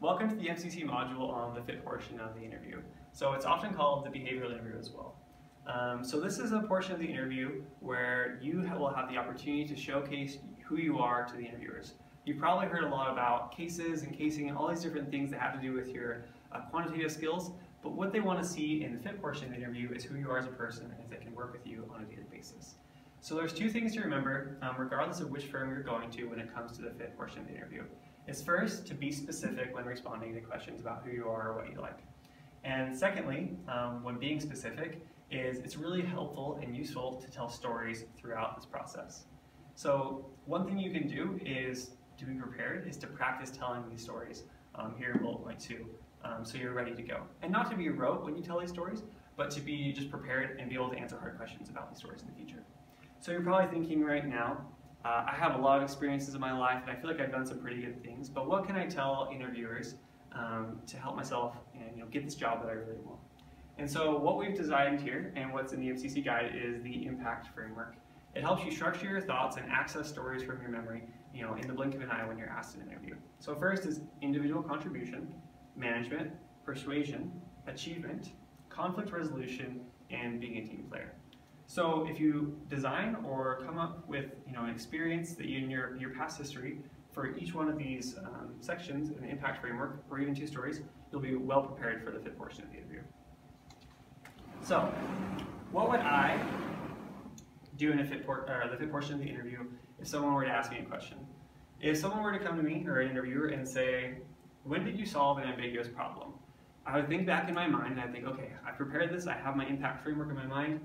Welcome to the MCC module on the fit portion of the interview. So it's often called the behavioral interview as well. So this is a portion of the interview where you will have the opportunity to showcase who you are to the interviewers. You've probably heard a lot about cases and casing and all these different things that have to do with your quantitative skills, but what they want to see in the fit portion of the interview is who you are as a person and if they can work with you on a daily basis. So there's two things to remember, regardless of which firm you're going to when it comes to the fit portion of the interview. Is first, to be specific when responding to questions about who you are or what you like. And secondly, when being specific, it's really helpful and useful to tell stories throughout this process. So one thing you can do is to be prepared is to practice telling these stories here in bullet point 2, so you're ready to go. And not to be rote when you tell these stories, but to be just prepared and be able to answer hard questions about these stories in the future. So you're probably thinking right now, I have a lot of experiences in my life and I feel like I've done some pretty good things, but what can I tell interviewers to help myself and get this job that I really want? And so what we've designed here and what's in the MCC guide is the impact framework. It helps you structure your thoughts and access stories from your memory in the blink of an eye when you're asked in an interview. So first is individual contribution, management, persuasion, achievement, conflict resolution, and being a team player. So if you design or come up with an experience that in your past history for each one of these sections in the impact framework, or even 2 stories, you'll be well prepared for the fit portion of the interview. So what would I do in the fit portion of the interview if someone were to ask me a question? If someone were to come to me, or an interviewer, and say, when did you solve an ambiguous problem? I would think back in my mind and I'd think, okay, I prepared this, I have my impact framework in my mind.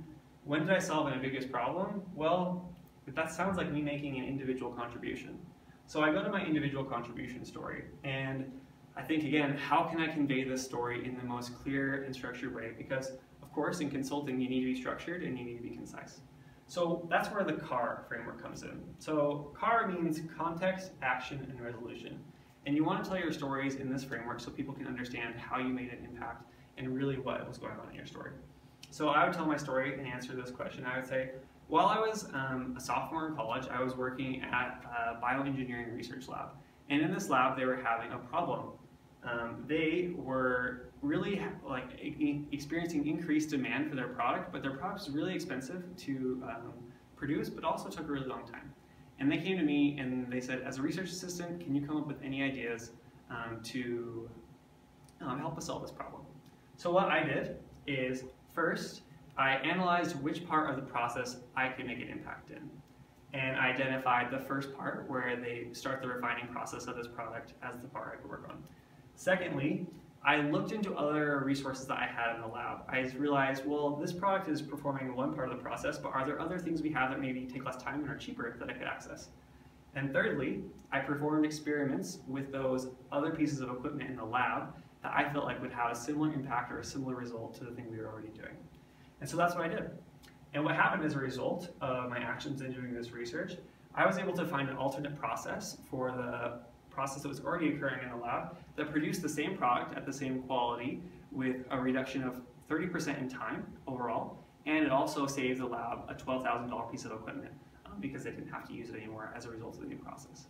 When did I solve an ambiguous problem? Well, that sounds like me making an individual contribution. So I go to my individual contribution story, and I think again, how can I convey this story in the most clear and structured way? Because of course, in consulting, you need to be structured and you need to be concise. So that's where the CAR framework comes in. So CAR means context, action, and resolution. And you want to tell your stories in this framework so people can understand how you made an impact and really what was going on in your story. So I would tell my story and answer this question. I would say, while I was a sophomore in college, I was working at a bioengineering research lab. And in this lab, they were having a problem. They were really experiencing increased demand for their product, but their product was really expensive to produce, but also took a really long time. And they came to me and they said, as a research assistant, can you come up with any ideas to help us solve this problem? So what I did is, first, I analyzed which part of the process I could make an impact in. And I identified the first part where they start the refining process of this product as the part I could work on. Secondly, I looked into other resources that I had in the lab. I realized, well, this product is performing one part of the process, but are there other things we have that maybe take less time and are cheaper that I could access? And thirdly, I performed experiments with those other pieces of equipment in the lab that I felt like would have a similar impact or a similar result to the thing we were already doing. And so that's what I did. And what happened as a result of my actions in doing this research, I was able to find an alternate process for the process that was already occurring in the lab that produced the same product at the same quality with a reduction of 30% in time overall, and it also saved the lab a $12,000 piece of equipment because they didn't have to use it anymore as a result of the new process.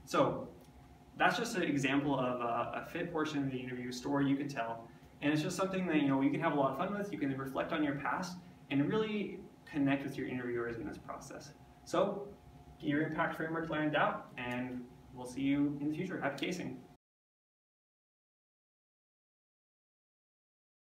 So that's just an example of a fit portion of the interview story you could tell, and it's just something that you can have a lot of fun with. You can reflect on your past and really connect with your interviewers in this process. So get your impact framework lined out, and we'll see you in the future. Happy casing.